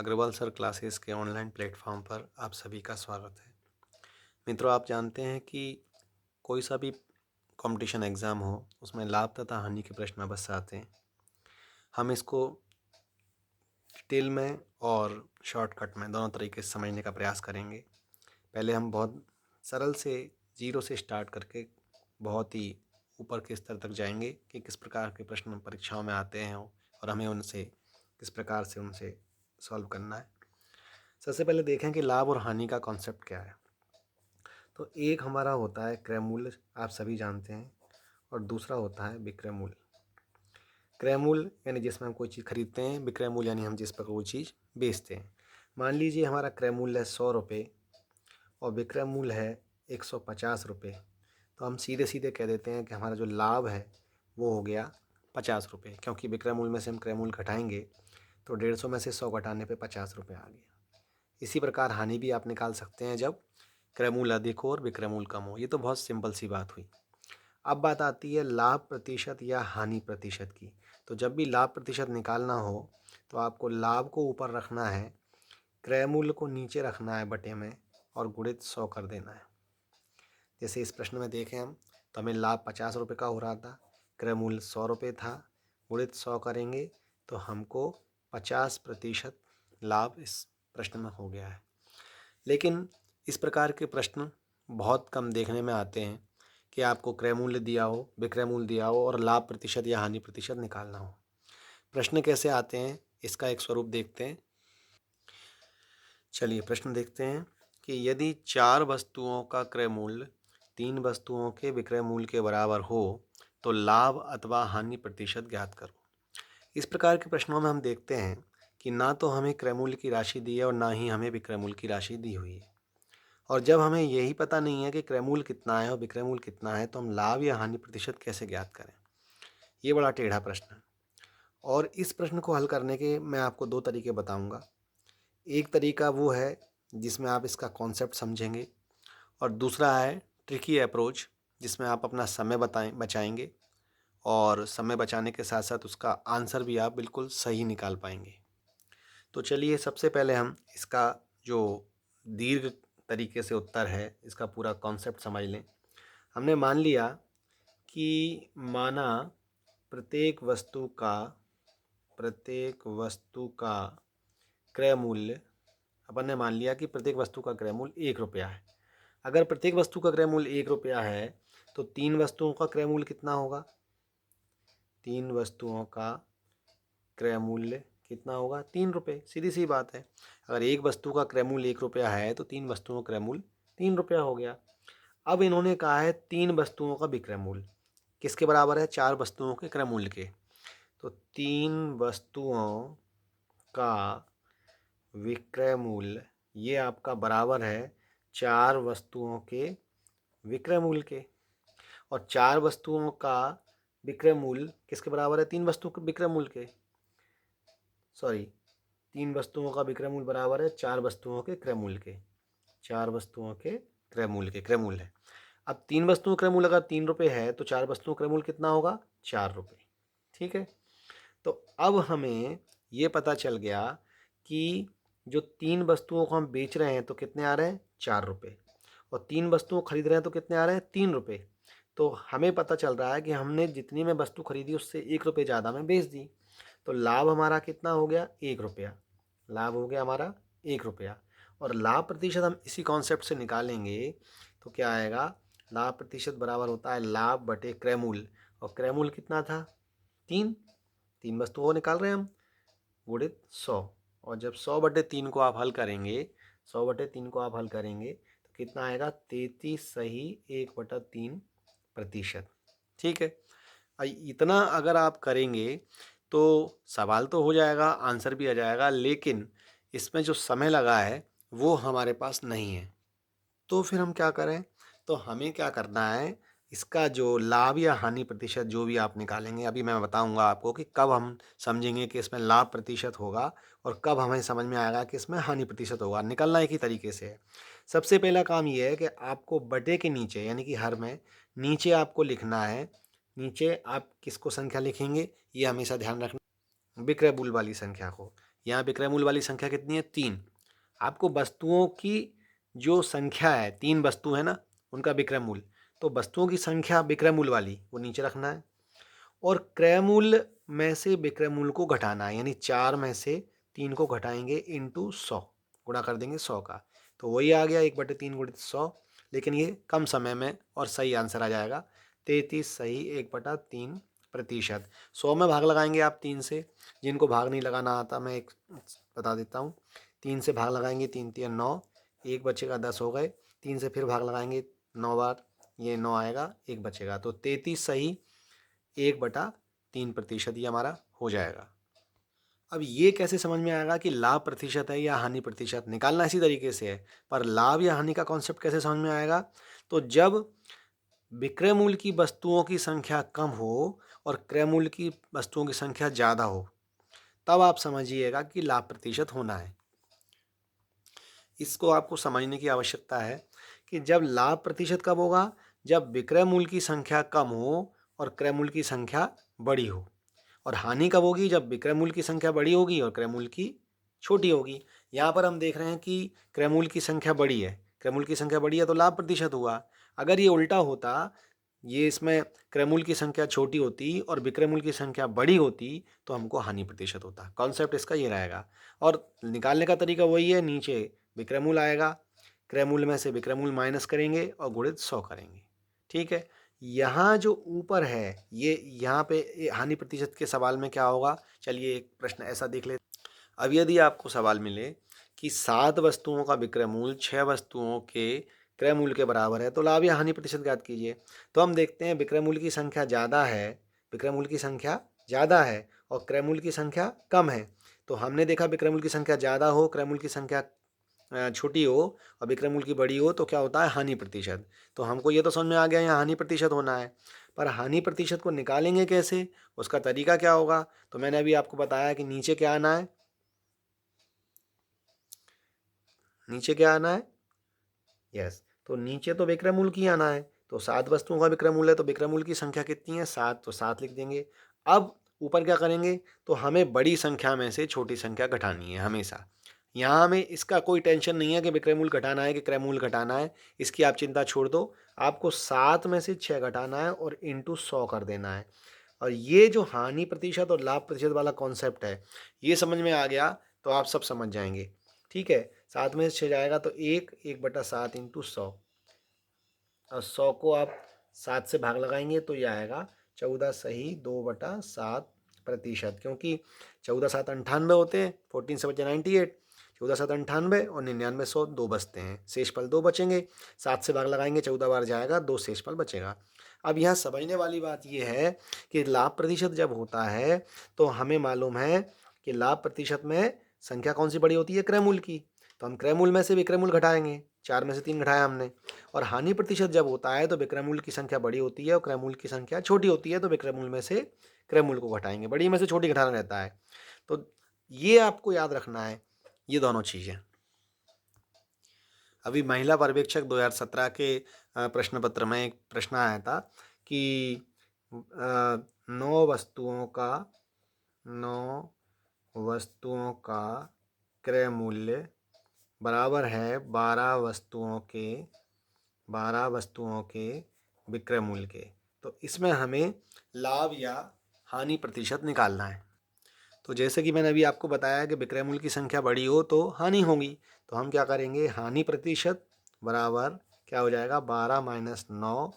Agarwal sir classes के online platform पर आप सभी का स्वागत है। मित्रों, आप जानते हैं कि कोई सा भी कंपटीशन एग्ज़ाम हो, उसमें लाभ तथा हानि के प्रश्न अवश्य आते हैं। हम इसको डिटेल में और शॉर्टकट में दोनों तरीके से समझने का प्रयास करेंगे। पहले हम बहुत सरल से जीरो से स्टार्ट करके बहुत ही ऊपर के स्तर तक जाएंगे कि किस प्रकार के प्रश्न परीक्षाओं में आते हैं और हमें उनसे किस प्रकार से उनसे सॉल्व करना है। सबसे पहले देखें कि लाभ और हानि का कॉन्सेप्ट क्या है। तो एक हमारा होता है क्रय मूल्य, आप सभी जानते हैं, और दूसरा होता है विक्रय मूल्य। क्रय मूल्य यानी जिसमें हम कोई चीज़ खरीदते हैं, विक्रय मूल्य यानी हम जिस पर कोई चीज़ बेचते हैं। मान लीजिए हमारा क्रय मूल्य है 100 रुपये और विक्रय मूल्य है 150 रुपये, तो हम सीधे सीधे कह देते हैं कि हमारा जो लाभ है वो हो गया 50 रुपये, क्योंकि विक्रय मूल्य में से हम क्रय मूल्य घटाएंगे तो 150 में से 100 घटाने पे 50 रुपये आ गया। इसी प्रकार हानि भी आप निकाल सकते हैं जब क्रय मूल्य अधिक हो और विक्रय मूल्य कम हो। ये तो बहुत सिंपल सी बात हुई। अब बात आती है लाभ प्रतिशत या हानि प्रतिशत की। तो जब भी लाभ प्रतिशत निकालना हो तो आपको लाभ को ऊपर रखना है, क्रय मूल्य को नीचे रखना है बटे में, और गुणित 100 कर देना है। जैसे इस प्रश्न में देखें हम, तो हमें लाभ 50 रुपये का हो रहा था, क्रय मूल्य 100 रुपये था, गुणित 100 करेंगे तो हमको 50% लाभ इस प्रश्न में हो गया है। लेकिन इस प्रकार के प्रश्न बहुत कम देखने में आते हैं कि आपको क्रय मूल्य दिया हो, विक्रय मूल्य दिया हो और लाभ प्रतिशत या हानि प्रतिशत निकालना हो। प्रश्न कैसे आते हैं, इसका एक स्वरूप देखते हैं। चलिए प्रश्न देखते हैं कि यदि 4 वस्तुओं का क्रय मूल्य 3 वस्तुओं के विक्रय मूल्य के बराबर हो तो लाभ अथवा हानि प्रतिशत ज्ञात करो। इस प्रकार के प्रश्नों में हम देखते हैं कि ना तो हमें क्रय मूल्य की राशि दी है और ना ही हमें विक्रय मूल्य की राशि दी हुई है। और जब हमें यही पता नहीं है कि क्रय मूल्य कितना है और विक्रय मूल्य कितना है, तो हम लाभ या हानि प्रतिशत कैसे ज्ञात करें। ये बड़ा टेढ़ा प्रश्न है और इस प्रश्न को हल करने के मैं आपको 2 तरीके बताऊंगा। एक तरीका वो है जिसमें आप इसका कॉन्सेप्ट समझेंगे, और दूसरा है ट्रिकी अप्रोच, जिसमें आप अपना समय बचाएंगे और समय बचाने के साथ साथ उसका आंसर भी आप बिल्कुल सही निकाल पाएंगे। तो चलिए सबसे पहले हम इसका जो दीर्घ तरीके से उत्तर है, इसका पूरा कॉन्सेप्ट समझ लें। हमने मान लिया कि माना प्रत्येक वस्तु का क्रय मूल्य, अपन ने मान लिया कि प्रत्येक वस्तु का क्रय मूल्य 1 रुपया है। अगर प्रत्येक वस्तु का क्रय मूल्य 1 रुपया है तो 3 वस्तुओं का क्रय मूल्य कितना होगा? 3 वस्तुओं का क्रय मूल्य कितना होगा? 3 रुपये। सीधी सी बात है। अगर एक वस्तु का क्रय मूल्य 1 रुपया है तो 3 वस्तुओं का क्रय मूल्य 3 रुपया हो गया। अब इन्होंने कहा है 3 वस्तुओं का विक्रय मूल्य किसके बराबर है? 4 वस्तुओं के क्रय मूल्य के। तो 3 वस्तुओं का विक्रय मूल्य ये आपका बराबर है 4 वस्तुओं के विक्रय मूल्य के, और 4 वस्तुओं का विक्रय मूल्य किसके बराबर है? 3 वस्तुओं के विक्रय मूल्य के। 3 वस्तुओं का विक्रय मूल्य बराबर है 4 वस्तुओं के क्रय मूल्य के। 4 वस्तुओं के क्रय मूल्य है। अब 3 वस्तुओं का क्रय मूल्य अगर 3 रुपये है तो 4 वस्तुओं का क्रय मूल्य कितना होगा? 4 रुपये। ठीक है। तो अब हमें ये पता चल गया कि जो 3 वस्तुओं को हम बेच रहे हैं तो कितने आ रहे हैं? 4 रुपये, और 3 वस्तुओं खरीद रहे हैं तो कितने आ रहे हैं? 3 रुपये। तो हमें पता चल रहा है कि हमने जितनी में वस्तु खरीदी उससे 1 रुपये ज़्यादा में बेच दी। तो लाभ हमारा कितना हो गया? 1 रुपया। लाभ हो गया हमारा 1 रुपया। और लाभ प्रतिशत हम इसी कॉन्सेप्ट से निकालेंगे तो क्या आएगा? लाभ प्रतिशत बराबर होता है लाभ बटे क्रय मूल्य, और क्रय मूल्य कितना था? 3 वस्तुओं को निकाल रहे हैं हम, गुणित 100। और जब 100/3 को आप हल करेंगे, 100/3 को आप हल करेंगे तो कितना आएगा? 33 सही 1/3%। ठीक है। इतना अगर आप करेंगे तो सवाल तो हो जाएगा, आंसर भी आ जाएगा, लेकिन इसमें जो समय लगा है वो हमारे पास नहीं है। तो फिर हम क्या करें? तो हमें क्या करना है, इसका जो लाभ या हानि प्रतिशत जो भी आप निकालेंगे, अभी मैं बताऊंगा आपको कि कब हम समझेंगे कि इसमें लाभ प्रतिशत होगा और कब हमें समझ में आएगा कि इसमें हानि प्रतिशत होगा। निकलना एक ही तरीके से है। सबसे पहला काम ये है कि आपको बटे के नीचे यानी कि हर में नीचे आपको लिखना है। नीचे आप किसको संख्या लिखेंगे, ये हमेशा ध्यान रखना, विक्रय मूल्य वाली संख्या को। यहाँ विक्रय मूल्य वाली संख्या कितनी है 3। आपको वस्तुओं की जो संख्या है, 3 वस्तु है ना, उनका विक्रय मूल्य, तो वस्तुओं की संख्या विक्रय मूल्य वाली वो नीचे रखना है और क्रय मूल्य में से विक्रय मूल्य को घटाना है, यानी 4 में से 3 को घटाएंगे इंटू 100, गुणा कर देंगे 100 का, तो वही आ गया 1/3 गुणित 100। लेकिन ये कम समय में और सही आंसर आ जाएगा 33 सही 1/3%। 100 में भाग लगाएंगे आप 3 से, जिनको भाग नहीं लगाना आता मैं एक बता देता हूँ। 3 से भाग लगाएंगे, 3 3 9, 1 बचेगा 10 हो गए। 3 से फिर भाग लगाएंगे 9 बार, ये 9 आएगा, 1 बचेगा, तो 33 सही 1/3% ये हमारा हो जाएगा। अब ये कैसे समझ में आएगा कि लाभ प्रतिशत है या हानि प्रतिशत, निकालना इसी तरीके से है, पर लाभ या हानि का कॉन्सेप्ट कैसे समझ में आएगा, तो जब विक्रय मूल्य की वस्तुओं की संख्या कम हो और क्रय मूल्य की वस्तुओं की संख्या ज़्यादा हो, तब आप समझिएगा कि लाभ प्रतिशत होना है। इसको आपको समझने की आवश्यकता है कि जब लाभ प्रतिशत कब होगा, जब विक्रय मूल्य की संख्या कम हो और क्रय मूल्य की संख्या बड़ी हो, और हानि कब होगी, जब विक्रय मूल्य की संख्या बड़ी होगी और क्रय मूल्य की छोटी होगी। यहाँ पर हम देख रहे हैं कि क्रय मूल्य की संख्या बड़ी है, क्रय मूल्य की संख्या बड़ी है तो लाभ प्रतिशत हुआ। अगर ये उल्टा होता, ये इसमें क्रय मूल्य की संख्या छोटी होती और विक्रय मूल्य की संख्या बड़ी होती, तो हमको हानि प्रतिशत होता। कॉन्सेप्ट इसका ये रहेगा, और निकालने का तरीका वही है, नीचे विक्रय मूल्य आएगा, क्रय मूल्य में से विक्रय मूल्य माइनस करेंगे और गुणित 100 करेंगे। ठीक है, यहाँ जो ऊपर है ये, यहाँ पे हानि प्रतिशत के सवाल में क्या होगा, चलिए एक प्रश्न ऐसा देख लेते। अब यदि आपको सवाल मिले कि 7 वस्तुओं का विक्रय मूल्य 6 वस्तुओं के क्रय मूल्य के बराबर है, तो लाभ या हानि प्रतिशत ज्ञात कीजिए। तो हम देखते हैं विक्रय मूल्य की संख्या ज़्यादा है, विक्रय मूल्य की संख्या ज़्यादा है और क्रय मूल्य की संख्या कम है। तो हमने देखा विक्रय मूल्य की संख्या ज़्यादा हो, क्रय मूल्य की संख्या छोटी हो और विक्रय मूल्य की बड़ी हो, तो क्या होता है हानि प्रतिशत। तो हमको ये तो समझ में आ गया यहाँ हानि प्रतिशत होना है, पर हानि प्रतिशत को निकालेंगे कैसे, उसका तरीका क्या होगा, तो मैंने अभी आपको बताया कि नीचे क्या आना है, नीचे क्या आना है, यस, तो नीचे तो विक्रय मूल्य की आना है। तो 7 वस्तुओं का विक्रय मूल्य है, तो विक्रय मूल्य की संख्या कितनी है 7, तो 7 लिख देंगे। अब ऊपर क्या करेंगे, तो हमें बड़ी संख्या में से छोटी संख्या घटानी है हमेशा। यहाँ हमें इसका कोई टेंशन नहीं है कि विक्रय मूल्य घटाना है कि क्रय मूल्य घटाना है, इसकी आप चिंता छोड़ दो। आपको 7 में से 6 घटाना है और इंटू 100 कर देना है। और ये जो हानि प्रतिशत और लाभ प्रतिशत वाला कॉन्सेप्ट है, ये समझ में आ गया तो आप सब समझ जाएंगे। ठीक है, 7 में से 6 जाएगा तो 1/7 इंटू 100, और 100 को आप 7 से भाग लगाएंगे तो ये आएगा 14 सही 2/7%, क्योंकि 14 7 98 होते हैं, 14 से बचे 98, 14 7 98 और 99 100, 2 बचते हैं, शेष पल 2 बचेंगे। 7 से भाग लगाएंगे 14 बार जाएगा, 2 शेष पल बचेगा। अब यहाँ समझने वाली बात ये है कि लाभ प्रतिशत जब होता है तो हमें मालूम है कि लाभ प्रतिशत में संख्या कौन सी बड़ी होती है, क्रय मूल्य की, तो हम क्रय मूल्य में से विक्रय मूल्य घटाएंगे, 4 में से 3 घटाया हमने। और हानि प्रतिशत जब होता है तो विक्रय मूल्य की संख्या बड़ी होती है और क्रय मूल्य की संख्या छोटी होती है, तो विक्रय मूल्य में से क्रय मूल्य को घटाएंगे, बड़ी में से छोटी घटाना रहता है। तो ये आपको याद रखना है, ये दोनों चीज़ें। अभी महिला पर्यवेक्षक 2017 के प्रश्न पत्र में एक प्रश्न आया था कि 9 वस्तुओं का क्रय मूल्य बराबर है 12 वस्तुओं के विक्रय मूल्य के, तो इसमें हमें लाभ या हानि प्रतिशत निकालना है। तो जैसे कि मैंने अभी आपको बताया कि विक्रय मूल्य की संख्या बड़ी हो तो हानि होगी, तो हम क्या करेंगे, हानि प्रतिशत बराबर क्या हो जाएगा 12 माइनस 9,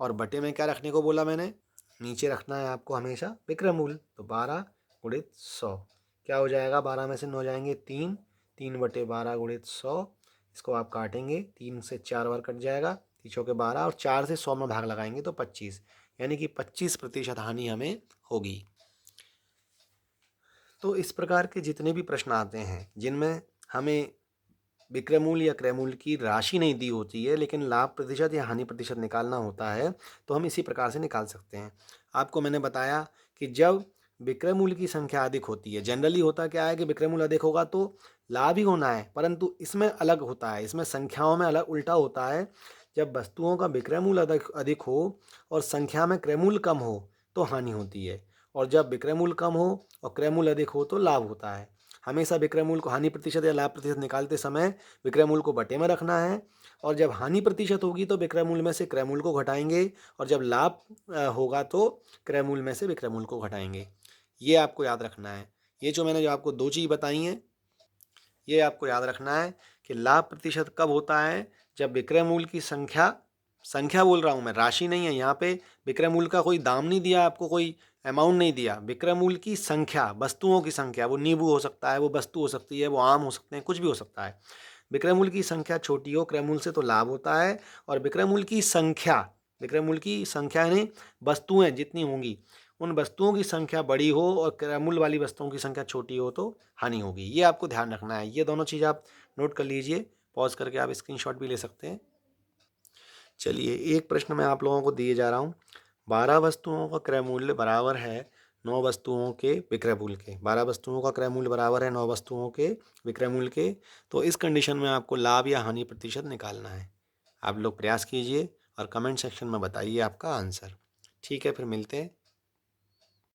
और बटे में क्या रखने को बोला मैंने, नीचे रखना है आपको हमेशा विक्रय मूल्य, तो 12 गुणित 100 क्या हो जाएगा, 12 में से 9 जाएंगे 3, 3/12 गुणित 100, इसको आप काटेंगे, 3 से 4 बार कट जाएगा, 3 के 12 और 4 से 100 में भाग लगाएंगे तो 25, यानी कि 25% हानि हमें होगी। तो इस प्रकार के जितने भी प्रश्न आते हैं जिनमें हमें विक्रय मूल्य या क्रय मूल्य की राशि नहीं दी होती है लेकिन लाभ प्रतिशत या हानि प्रतिशत निकालना होता है, तो हम इसी प्रकार से निकाल सकते हैं। आपको मैंने बताया कि जब विक्रय मूल्य की संख्या अधिक होती है, जनरली होता क्या है कि विक्रय मूल्य अधिक होगा तो लाभ ही होना है, परंतु इसमें अलग होता है, इसमें संख्याओं में अलग उल्टा होता है। जब वस्तुओं का विक्रय मूल्य अधिक हो और संख्या में क्रय मूल्य कम हो तो हानि होती है, और जब विक्रय मूल्य कम हो और क्रय मूल्य अधिक हो तो लाभ होता है। हमेशा विक्रय मूल्य को हानि प्रतिशत या लाभ प्रतिशत निकालते समय विक्रय मूल्य को बटे में रखना है, और जब हानि प्रतिशत होगी तो विक्रय मूल्य में से क्रय मूल्य को घटाएंगे, और जब लाभ होगा तो क्रय मूल्य में से विक्रय मूल्य को घटाएंगे। ये आपको याद रखना है। ये जो मैंने आपको दो चीज़ बताई हैं, ये आपको याद रखना है कि लाभ प्रतिशत कब होता है, जब विक्रय मूल्य की संख्या बोल रहा हूँ मैं, राशि नहीं है यहाँ पे। विक्रय मूल्य का कोई दाम नहीं दिया आपको, कोई अमाउंट नहीं दिया। विक्रय मूल्य की संख्या, वस्तुओं की संख्या, वो नींबू हो सकता है, वो वस्तु हो सकती है, वो आम हो सकते हैं, कुछ भी हो सकता है। विक्रय मूल्य की संख्या छोटी हो क्रय मूल्य से तो लाभ होता है, और विक्रय मूल्य की संख्या यानी वस्तुएं जितनी होंगी, उन वस्तुओं की संख्या बड़ी हो और क्रय मूल्य वाली वस्तुओं की संख्या छोटी हो तो हानि होगी। ये आपको ध्यान रखना है। ये दोनों चीज़ आप नोट कर लीजिए, पॉज करके आप स्क्रीनशॉट भी ले सकते हैं। चलिए, एक प्रश्न मैं आप लोगों को दिए जा रहा हूँ। 12 वस्तुओं का क्रय मूल्य बराबर है 9 वस्तुओं के विक्रय मूल्य के। 12 वस्तुओं का क्रय मूल्य बराबर है 9 वस्तुओं के विक्रय मूल्य के। तो इस कंडीशन में आपको लाभ या हानि प्रतिशत निकालना है। आप लोग प्रयास कीजिए और कमेंट सेक्शन में बताइए आपका आंसर। ठीक है, फिर मिलते हैं